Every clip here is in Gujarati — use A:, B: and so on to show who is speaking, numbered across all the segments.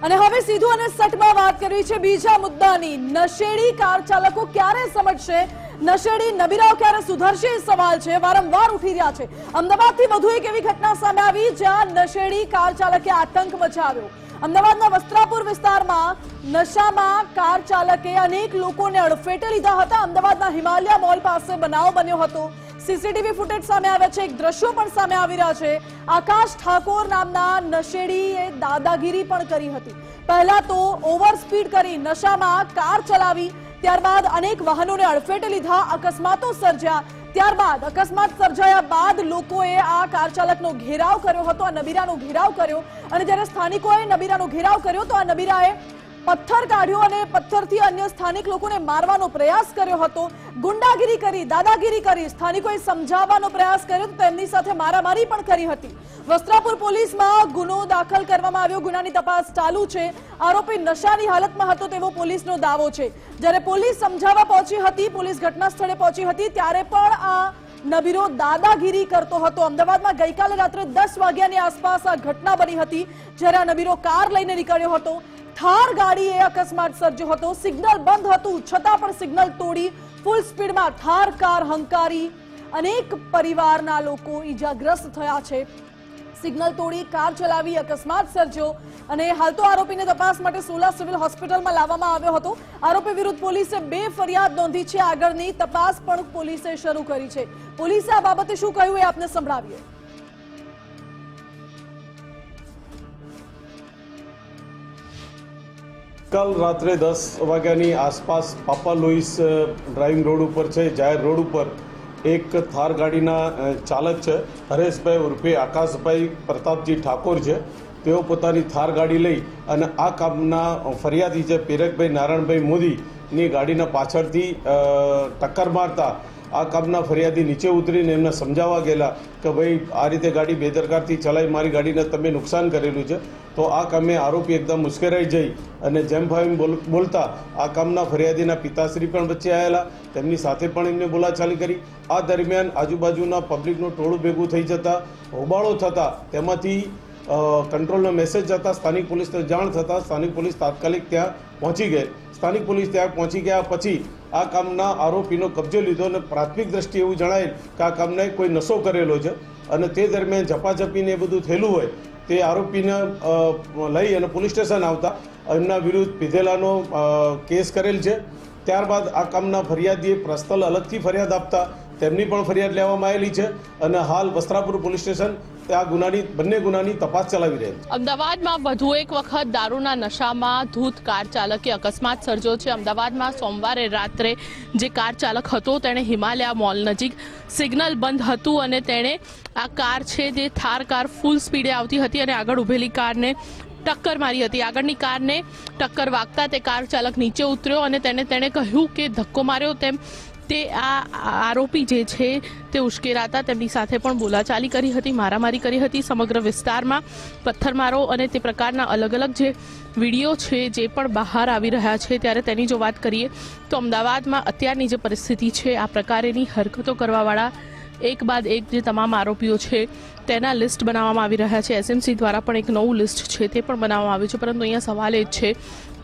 A: અને હવે સીધું અને સટમાં વાત કરવી છે બીજા મુદ્દાની। નશેડી કાર ચાલકો ક્યારે સમજશે, નશેડી નબીરાઓ ક્યારે સુધરશે એ સવાલ છે, વારંવાર ઉઠી રહ્યા છે। અમદાવાદથી વધુ એક એવી ઘટના સામે આવી જ્યાં નશેડી કાર ચાલકે આતંક મચાવ્યો। અમદાવાદના વસ્ત્રાપુર વિસ્તારમાં નશામાં કાર ચાલકે અનેક લોકોને અડફેટે લીધા હતા। અમદાવાદના હિમાલય મોલ પાસે બનાવ બન્યો હતો। સીસીટીવી ફૂટેજ સામે આવ્યા છે, એક દ્રશ્યો પણ સામે આવી રહ્યા છે। આકાશ ઠાકોર નામના નશેડીએ દાદાગીરી પણ કરી હતી। પહેલા તો ઓવર સ્પીડ કરી નશામાં કાર ચલાવી, ત્યારબાદ અનેક વાહનોને અડફેટે લીધા, અકસ્માતો સર્જ્યા। ત્યારબાદ અકસ્માત સર્જાયા બાદ લોકોએ આ કાર ચાલકનો ઘેરાવ કર્યો હતો, આ નબીરાનો ઘેરાવ કર્યો। અને જ્યારે સ્થાનિકોએ નબીરાનો ઘેરાવ કર્યો તો આ નબીરાએ પથ્થર કાઢ્યો અને પથ્થરથી અન્ય સ્થાનિક લોકોને મારવાનો પ્રયાસ કર્યો હતો। ગુંડાગીરી કરી, દાદાગીરી કરી, સ્થાનિકોએ સમજાવવાનો પ્રયાસ કર્યો તો તેમની સાથે મારામારી પણ કરી હતી। વસ્ત્રાપુર પોલીસમાં ગુનો દાખલ કરવામાં આવ્યો, ગુનાની તપાસ ચાલુ છે। આરોપી નશાની હાલતમાં હતો તેવો પોલીસનો દાવો છે। જ્યારે પોલીસ સમજાવવા પહોંચી હતી, પોલીસ ઘટના સ્થળે પહોંચી હતી, ત્યારે પણ આ નબીરો દાદાગીરી કરતો હતો। અમદાવાદમાં ગઈકાલે રાત્રે 10 વાગ્યાની આસપાસ આ ઘટના બની હતી, જ્યારે આ નબીરો કાર લઈને નીકળ્યો હતો। થાર ગાડીએ અકસ્માત સર્જ્યો હતો। સિગ્નલ બંધ હતું છતાં પણ સિગ્નલ તોડી ફૂલ સ્પીડમાં થાર કાર હંકારી અનેક પરિવારના લોકો ઈજાગ્રસ્ત થયા છે। સિગ્નલ તોડી કાર ચલાવી અકસ્માત સર્જ્યો અને હાલ તો આરોપીને તપાસ માટે સોલા સિવિલ હોસ્પિટલમાં લાવવામાં આવ્યો હતો। આરોપી વિરુદ્ધ પોલીસે 2 ફરિયાદ નોંધી છે। આગળની તપાસ પણ પોલીસે શરૂ કરી છે। પોલીસે આ બાબતે શું કહ્યું એ આપને સંભળાવીએ।
B: कल रात्रे 10 वाग्यानी आसपास पापा लोइस ड्राइविंग रोड पर है, जाहिर रोड पर एक थार गाड़ीना चालक है हरेशभाई उर्फे आकाशभाई प्रतापजी ठाकोर है। तेओ पोतानी थार गाड़ी लई अने आ कामना फरियादी है पीरकभाई नारायणभाई मोदीनी गाड़ीना पाछळथी टक्कर मारता आ कामना फरियादी नीचे उतरीने एमने समजाववा गेला कि भाई आ रीते गाड़ी बेदरकारथी चलाई मारी गाड़ीने तमे नुकसान करेलुं छे। तो आ कामे आरोपी एकदम मुश्केराई जई અને જેમ ફાઈમ બોલતા આ કામના ફરિયાદીના પિતાશ્રી પણ વચ્ચે આવેલા, તેમની સાથે પણ એમને બોલાચાલી કરી। આ દરમિયાન આજુબાજુના પબ્લિકનું ટોળું ભેગું થઈ જતા હોબાળો થતા તેમાંથી કંટ્રોલનો મેસેજ જતા સ્થાનિક પોલીસને જાણ થતાં સ્થાનિક પોલીસ તાત્કાલિક ત્યાં પહોંચી ગઈ। સ્થાનિક પોલીસ ત્યાં પહોંચી ગયા પછી આ કામના આરોપીનો કબજો લીધો અને પ્રાથમિક દ્રષ્ટિએ એવું જણાયેલ કે આ કામના કોઈ નશો કરેલો છે અને તે દરમિયાન ઝપાઝપીને એ બધું થયેલું હોય તે આરોપીને લઈ અને પોલીસ સ્ટેશન આવતા એમના વિરુદ્ધ પીધેલાનો કેસ કરેલ છે। ત્યારબાદ આ કામના ફરિયાદીએ પ્રસ્થળ અલગથી ફરિયાદ આપતા તેમની પણ ફરિયાદ લેવામાં આવેલી છે અને હાલ વસ્ત્રાપુર પોલીસ સ્ટેશન આ ગુનાની બંને ગુનાની તપાસ ચલાવી રહી છે।
C: અમદાવાદમાં વધુ એક વખત દારૂના નશામાં ધૂત કાર ચાલકે અકસ્માત સર્જ્યો છે। અમદાવાદમાં સોમવારે રાત્રે જે કાર ચાલક હતો તેણે હિમાલય મોલ નજીક સિગ્નલ બંધ હતું અને તેણે આ કાર છે જે થાર કાર ફૂલ સ્પીડે આવતી હતી અને આગળ ઊભેલી કારને ટક્કર મારી હતી। આગળની કારને ટક્કર વાગતા તે કાર ચાલક નીચે ઉતર્યો અને તેણે કહ્યું કે ધક્કો માર્યો તેમ તે આ આરોપી જે છે તે ઉશ્કેરાતા તેમની સાથે પણ બોલાચાલી કરી હતી, મારામારી કરી હતી। સમગ્ર વિસ્તારમાં પથ્થરમારો અને તે પ્રકારના અલગ અલગ જે વિડીયો છે જે પણ બહાર આવી રહ્યા છે, ત્યારે તેની જો વાત કરીએ તો અમદાવાદમાં અત્યારની જે પરિસ્થિતિ છે આ પ્રકારેની હરકતો કરવાવાળા એક બાદ એક જે તમામ આરોપીઓ છે તેના લિસ્ટ બનાવવામાં આવી રહ્યા છે। એસએમસી દ્વારા પણ એક નવું લિસ્ટ છે તે પણ બનાવવામાં આવ્યું છે, પરંતુ અહીંયા સવાલ એ જ છે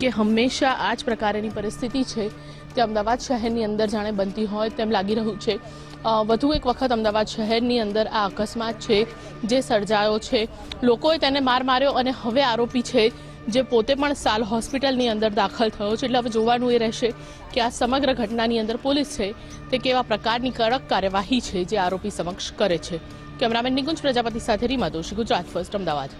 C: કે હંમેશા આ જ પ્રકારેની પરિસ્થિતિ છે તે અમદાવાદ શહેરની અંદર જાણે બનતી હોય તેમ લાગી રહ્યું છે। વધુ એક વખત અમદાવાદ શહેરની અંદર આ અકસ્માત છે જે સર્જાયો છે, લોકોએ તેને માર માર્યો અને હવે આરોપી છે જે પોતે પણ સાલ હોસ્પિટલની અંદર દાખલ થયો છે। એટલે હવે જોવાનું એ રહેશે કે આ સમગ્ર ઘટનાની અંદર પોલીસ છે તે કેવા પ્રકારની કડક કાર્યવાહી છે જે આરોપી સમક્ષ કરે છે। કેમેરામેન નિકુંજ પ્રજાપતિ સાથે રીમા દોશી, ગુજરાત ફર્સ્ટ, અમદાવાદ।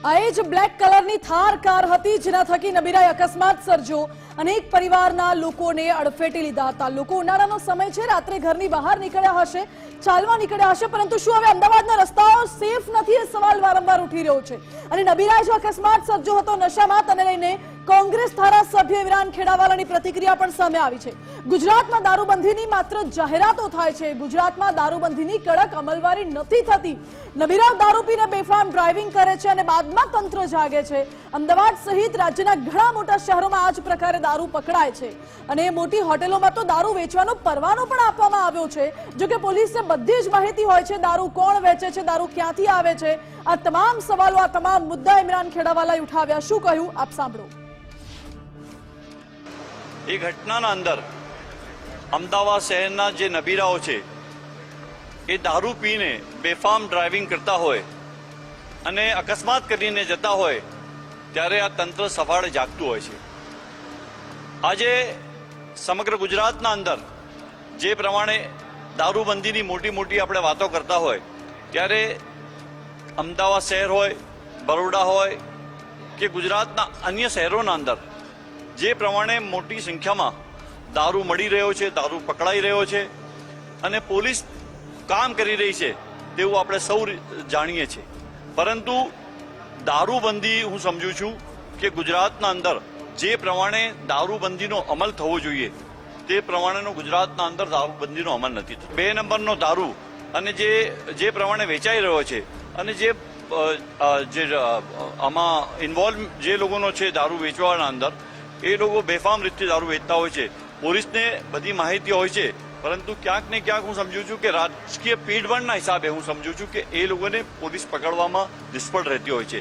A: આ એ જ બ્લેક કલરની થાર કાર હતી જેના થકી નબીરાએ અકસ્માત સર્જ્યો, અનેક પરિવારના લોકોને અડફેટે લીધા હતા। લોકો ઉનાળાનો સમય છે, રાત્રે ઘરની બહાર નીકળ્યા હશે, ચાલવા નીકળ્યા હશે, પરંતુ શું હવે અમદાવાદના રસ્તાઓ સેફ નથી એ સવાલ વારંવાર ઉઠી રહ્યો છે। અને નબીરાએ જો અકસ્માત સર્જ્યો હતો નશામાં તેને લઈને કોંગ્રેસ ધારાસભ્ય ઇમરાન ખેડાવાલાની પ્રતિક્રિયા પણ સામે આવી છે। ગુજરાતમાં દારૂબંધીની માત્ર જાહેરાતો થાય છે, ગુજરાતમાં દારૂબંધીની કડક અમલવારી નથી થતી। નબીરાવ દારૂ પીને બેફામ ડ્રાઇવિંગ કરે છે અને બાદમાં તંત્ર જાગે છે। અમદાવાદ સહિત રાજ્યના ઘણા મોટા શહેરોમાં આ જ પ્રકારે દારૂ પકડાય છે અને મોટી હોટેલોમાં તો દારૂ વેચવાનો પરવાનો પણ આપવામાં આવ્યો છે। જો કે પોલીસને બધી જ માહિતી હોય છે, દારૂ કોણ વેચે છે, દારૂ ક્યાંથી આવે છે। આ તમામ સવાલો, આ તમામ મુદ્દા ઇમરાન ખેડાવાલાએ ઉઠાવ્યા। શું કહ્યું આપ સાંભળો।
D: એ ઘટનાના અંદર અમદાવાદ શહેરના જે નબીરાઓ છે એ દારૂ પીને બેફામ ડ્રાઇવિંગ કરતા હોય અને અકસ્માત કરીને જતા હોય ત્યારે આ તંત્ર સફાળે જાગતું હોય છે। આજે સમગ્ર ગુજરાતના અંદર જે પ્રમાણે દારૂબંધીની મોટી મોટી આપણે વાતો કરતા હોય ત્યારે અમદાવાદ શહેર હોય, બરોડા હોય કે ગુજરાતના અન્ય શહેરોના અંદર જે પ્રમાણે મોટી સંખ્યામાં દારૂ મળી રહ્યો છે, દારૂ પકડાઈ રહ્યો છે અને પોલીસ કામ કરી રહી છે તેવું આપણે સૌ જાણીએ છીએ। પરંતુ દારૂબંધી હું સમજું છું કે ગુજરાતના અંદર જે પ્રમાણે દારૂબંધીનો અમલ થવો જોઈએ તે પ્રમાણેનો ગુજરાતના અંદર દારૂબંધીનો અમલ નથી થતો। 2 નંબરનો દારૂ અને જે પ્રમાણે વેચાઈ રહ્યો છે અને જે આમાં ઇન્વોલ્વ જે લોકોનો છે દારૂ વેચવાના અંદર, એ લોકો બેફામ રીતે દારૂ વેચતા હોય છે। પોલીસને બધી માહિતી હોય છે, પરંતુ ક્યાંક ને ક્યાંક હું સમજુ છું કે રાજકીય પીડબણના હિસાબે હું સમજુ છું કે એ લોકોને પોલીસ પકડવામાં નિષ્ફળ રહેતી હોય છે।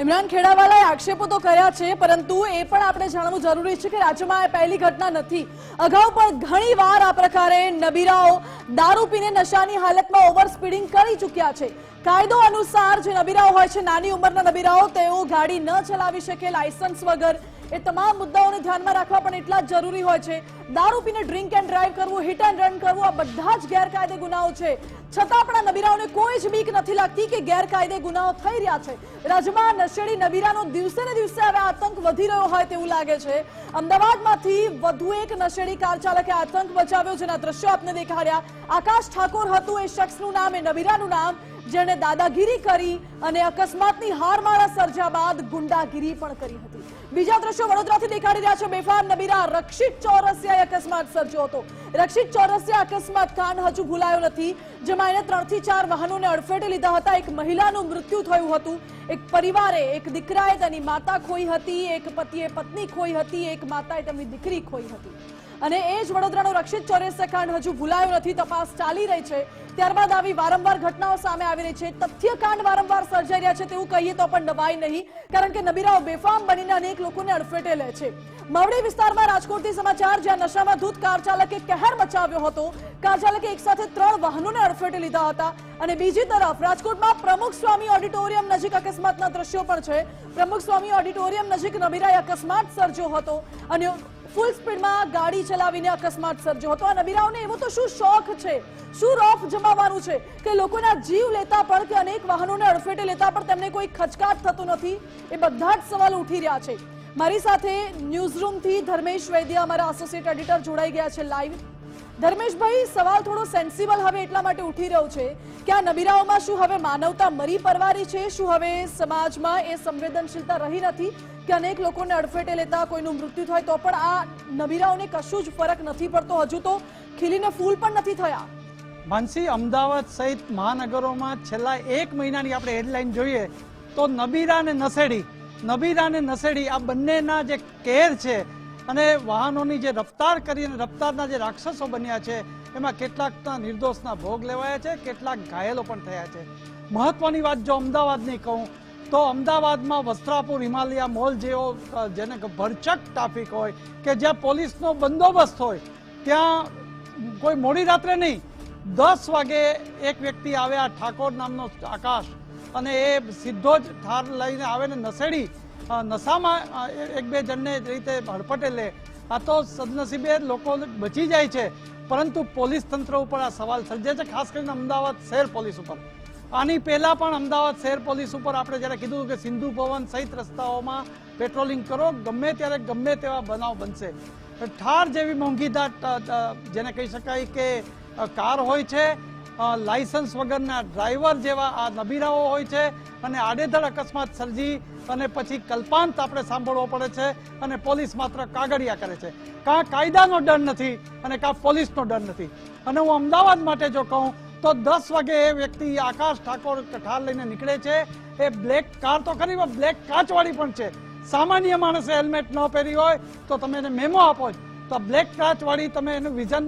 A: ઇમરાન ખેડાવાલાએ આક્ષેપો તો કર્યા છે, પરંતુ એ પણ આપણે જાણવું જરૂરી છે કે રાજ્યમાં આ પહેલી ઘટના નથી। અગાઉ પણ ઘણી વાર આ પ્રકારે નબીરાઓ દારૂ પીને નશાની હાલતમાં ઓવર સ્પીડિંગ કરી ચૂક્યા છે। કાયદો અનુસાર જે નબીરાઓ હોય છે, નાની ઉંમરના નબીરાઓ, તેઓ ગાડી ન ચલાવી શકે લાયસન્સ વગર। એ તમામ મુદ્દાઓને ધ્યાનમાં રાખવા પણ એટલા જ જરૂરી હોય છે। દારૂ પીને ડ્રિંક એન્ડ ડ્રાઈવ કરવું, હિટ એન્ડ રન કરવું, આ બધા જ ગેરકાયદે ગુનાઓ છે। છતાં પણ આ નબીરાઓને કોઈ જ બીક નથી લાગતી કે ગેરકાયદે ગુનાઓ થઈ રહ્યા છે। રાજ્યમાં નશેડી નબીરાનો દિવસે ને દિવસે હવે આતંક વધી રહ્યો હોય તેવું લાગે છે। અમદાવાદમાંથી વધુ એક નશેડી કાર ચાલકે આતંક મચાવ્યો, જેના દ્રશ્યો આપને દેખાડ્યા। આકાશ ઠાકોર હતું એ શખ્સનું નામ, એ નબીરાનું નામ, જેણે દાદાગીરી કરી અને અકસ્માતની હારમાળા સર્જ્યા બાદ ગુંડાગીરી પણ કરી હતી। બીજા દ્રશ્યો વડોદરાથી દેખાડી રહ્યા છે। બેફામ નબીરા રક્ષિત ચોરસિયાએ અકસ્માત સર્જ્યો હતો। રક્ષિત ચોરસિયા અકસ્માત કાંડ હજુ ભૂલાયો નથી, જેમાં એને 3 થી 4 વાહનોને અડફેટે લીધા હતા। એક મહિલાનું મૃત્યુ થયું હતું, એક પરિવારે, એક દીકરાએ તેની માતા ખોઈ હતી, એક પતિએ પત્ની ખોઈ હતી, એક માતાએ તેમની દીકરી ખોઈ હતી। અને એ જ વડોદરાનો રક્ષિત ચોરસિયા કાંડ હજુ ભૂલાયો નથી, તપાસ ચાલી રહી છે। ત્યારબાદ આવી વારંવાર ઘટનાઓ સામે આવી રહી છે। તથ્યકાંડ વારંવાર સર્જાઈ રહ્યા છે તેવું કહીએ તો પણ નવાઈ નહીં, કારણ કે નબીરાઓ બેફામ બનીને અનેક લોકોને અડફેટે લે છે। મવડી વિસ્તારમાં રાજકોટથી સમાચાર, જ્યાં નશામાં ધૂત કાર ચાલકે કહેર મચાવ્યો હતો। કાર ચાલકે એક સાથે 3 વાહનોને અડફેટે લીધા હતા। અને બીજી તરફ રાજકોટમાં પ્રમુખ સ્વામી ઓડિટોરિયમ નજીક અકસ્માતના દ્રશ્યો પણ છે। પ્રમુખ સ્વામી ઓડિટોરિયમ નજીક નબીરાએ અકસ્માત સર્જ્યો હતો અને ફૂલ સ્પીડમાં ગાડી ચલાવીને અકસ્માત સર્જ્યો હતો। આ નબીરાઓને એવો તો શું શોખ છે, શું રોફ જમાવવાનું છે કે લોકોના જીવ લેતા પણ કે અનેક વાહનોને અડફેટે લેતા પણ તેમને કોઈ ખચકાટ થતો નથી? એ બધા જ સવાલ ઉઠી રહ્યા છે। મારી સાથે ન્યૂઝરૂમથી ધર્મેશ વૈદ્ય, અમારા એસોસિએટ એડિટર, જોડાઈ ગયા છે લાઈવ। ધર્મેશભાઈ, સવાલ થોડો સેન્સિબલ હવે એટલા માટે ઉઠી રહ્યો છે કે આ નબીરાઓમાં શું હવે માનવતા મરી પરવારી છે? શું હવે સમાજમાં એ સંવેદનશીલતા રહી નથી કે અનેક લોકોને અડફેટે લેતા કોઈનું મૃત્યુ થાય તો પણ આ નબીરાઓને કશું જ ફરક નથી પડતો? હજુ તો ખીલીને ફૂલ પણ નથી થયા।
E: માનસી, અમદાવાદ સહિત મહાનગરોમાં છેલ્લા 1 મહિનાની આપણે હેડલાઇન જોઈએ તો નબીરા અને નશેડી આ બંનેના જે કેર છે અને વાહનોની જે રફતાર કરીને રફતારના જે રાક્ષસો બન્યા છે, એમાં કેટલાકના નિર્દોષના ભોગ લેવાયા છે, કેટલાક ઘાયલો પણ થયા છે। મહત્વની વાત જો અમદાવાદની કહું તો અમદાવાદમાં વસ્ત્રાપુર હિમાલયા મોલ જેવો જેને ભરચક ટ્રાફિક હોય કે જ્યાં પોલીસનો બંદોબસ્ત હોય, ત્યાં કોઈ મોડી રાત્રે નહીં, 10 વાગે એક વ્યક્તિ આવે, આ ઠાકોર નામનો આકાશ, અને એ સીધો જ થાર લઈને આવે ને નશેડી નશામાં 1-2 જણને રીતે હડપટે લે। આ તો સદનસીબે લોકો બચી જાય છે, પરંતુ પોલીસ તંત્ર ઉપર આ સવાલ સર્જે છે, ખાસ કરીને અમદાવાદ શહેર પોલીસ ઉપર। આની પહેલા પણ અમદાવાદ શહેર પોલીસ ઉપર આપણે જ્યારે કીધું કે સિંધુ ભવન સહિત રસ્તાઓમાં પેટ્રોલિંગ કરો, ગમે ત્યારે ગમે તેવા બનાવ બનશે। ઠાર જેવી મોંઘીદાટ જેને કહી શકાય કે કાર હોય છે, લાયસન્સ વગરના ડ્રાઈવર જેવા આ નબીરાઓ હોય છે અને આડેધડ અકસ્માત સર્જી અને પછી કલ્પાંત આપણે સાંભળવો પડે છે અને પોલીસ માત્ર કાગળિયા કરે છે. કાં કાયદાનો ડર નથી અને કાં પોલીસનો ડર નથી. અને હું અમદાવાદ માટે જો કહું તો 10 વાગે એ વ્યક્તિ આકાશ ઠાકોર ઠાર લઈને નીકળે છે. એ બ્લેક કાર તો ખરી બ્લેક કાચવાળી પણ છે. સામાન્ય માણસે હેલ્મેટ ન પહેરી હોય તો તમે એને મેમો આપો છો, તો બ્લેક કાચવાળી તમે એનું વિઝન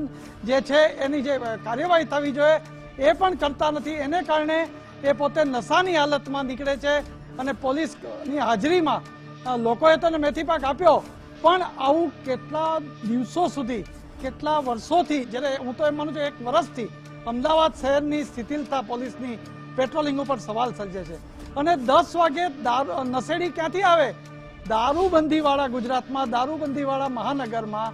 E: જે છે એની જે કાર્યવાહી થવી જોઈએ એ પણ કરતા નથી. એને કારણે એ પોતે નશાની હાલતમાં નીકળે છે અને પોલીસની હાજરીમાં લોકોએ તો મેથી પાક આપ્યો, પણ આવું કેટલા દિવસો સુધી, કેટલા વર્ષોથી, જ્યારે હું તો એમ માનું છું 1 વર્ષથી અમદાવાદ શહેરની શિથિલતા પોલીસની પેટ્રોલિંગ ઉપર સવાલ સર્જે છે. અને 10 વાગે નશેડી ક્યાંથી આવે? દારૂબંધીવાળા ગુજરાતમાં, દારૂબંધીવાળા મહાનગરમાં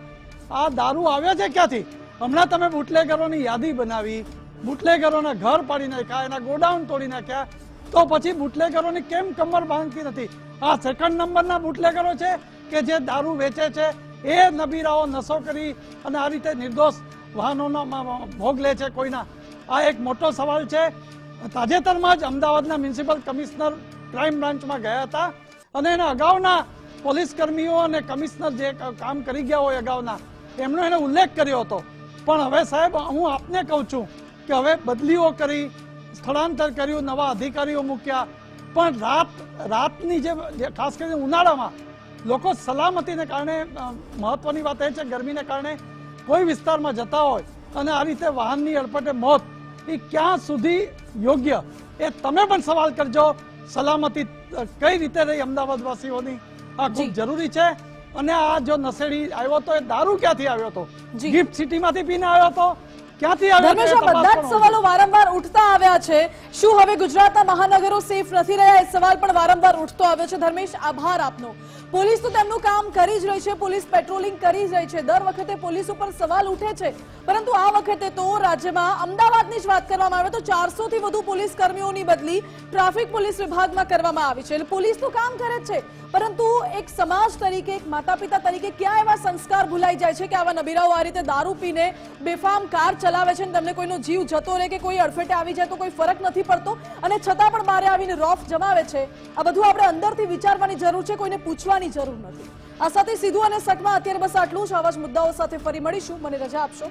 E: આ દારૂ આવ્યો છે ક્યાંથી? હમણાં તમે બુટલેગરોની યાદી બનાવી, બુટલેગરોના ઘર પાડી નાખ્યા, એના ગોડાઉન તોડી નાખ્યા, તો પછી બુટલેગરોની કેમ કમર બાંધતી નથી? આ સેકન્ડ નંબરના બુટલેગરો છે કે જે દારૂ વેચે છે, એ નબીરાઓ નશો કરી અને આ રીતે નિર્દોષ વાહનોનો ભોગ લે છે કોઈના. આ એક મોટો સવાલ છે. તાજેતરમાં જ અમદાવાદના મ્યુનિસિપલ કમિશનર ક્રાઇમ બ્રાન્ચમાં ગયા હતા અને એના અગાઉના પોલીસ કર્મીઓ અને કમિશનર જે કામ કરી ગયા હોય અગાઉના, એમનો એને ઉલ્લેખ કર્યો હતો. પણ હવે સાહેબ હું આપને કહું છું કે હવે બદલીઓ કરી, સ્થળાંતર કર્યું, નવા અધિકારીઓ મૂક્યા, પણ રાતની જે ખાસ કરીને ઉનાળામાં લોકો સલામતીને કારણે, મહત્વની વાત એ છે ગરમીને કારણે કોઈ વિસ્તારમાં જતા હોય અને આ રીતે વાહનની અડફટે મોત, એ ક્યાં સુધી યોગ્ય? એ તમે પણ સવાલ કરજો. સલામતી કઈ રીતે રહી અમદાવાદ વાસીઓની, આ ખૂબ જરૂરી છે. અને આ જો નશેડી આવ્યો તો એ દારૂ ક્યાંથી આવ્યો હતો? ગિફ્ટ સિટીમાંથી પીને આવ્યો હતો? ક્યાંથી આવ્યો?
A: ધર્મેશ, આ બધા જ સવાલો વારંવાર ઉઠતા આવ્યા છે. શું હવે ગુજરાતના મહાનગરો સેફ નથી રહ્યા? એ સવાલ પણ વારંવાર ઉઠતો આવ્યો છે. ધર્મેશ, આભાર આપનો. પોલીસ તો તેમનું કામ કરી જ રહી છે, પોલીસ પેટ્રોલિંગ કરી જ રહી છે. દર વખતે પોલીસ ઉપર સવાલ ઉઠે છે, પરંતુ આ વખતે તો રાજ્યમાં અમદાવાદની જ વાત કરવામાં આવે તો 400 થી વધુ પોલીસ કર્મીઓની બદલી ટ્રાફિક પોલીસ વિભાગમાં કરવામાં આવી છે. એટલે પોલીસ તો કામ કરે જ છે, પરંતુ એક સમાજ તરીકે, એક માતા પિતા તરીકે ક્યાં એવા સંસ્કાર ભૂલાઈ જાય છે કે આવા નબીરાઓ આ રીતે દારૂ પીને બેફામ કાર ચલાવે છે અને તમને કોઈનો જીવ જતો રહે કે કોઈ અડફેટે આવી જાય તો કોઈ ફરક નથી પડતો, અને છતાં પણ બારે આવીને રોફ જમાવે છે. આ બધું આપણે અંદરથી વિચારવાની જરૂર છે, કોઈને પૂછવાની જરૂર નથી. આ સાથે સીધું અને સટમાં અત્યારે બસ આટલું જ. આવા જ મુદ્દાઓ સાથે ફરી મળીશું. મને રજા આપશો.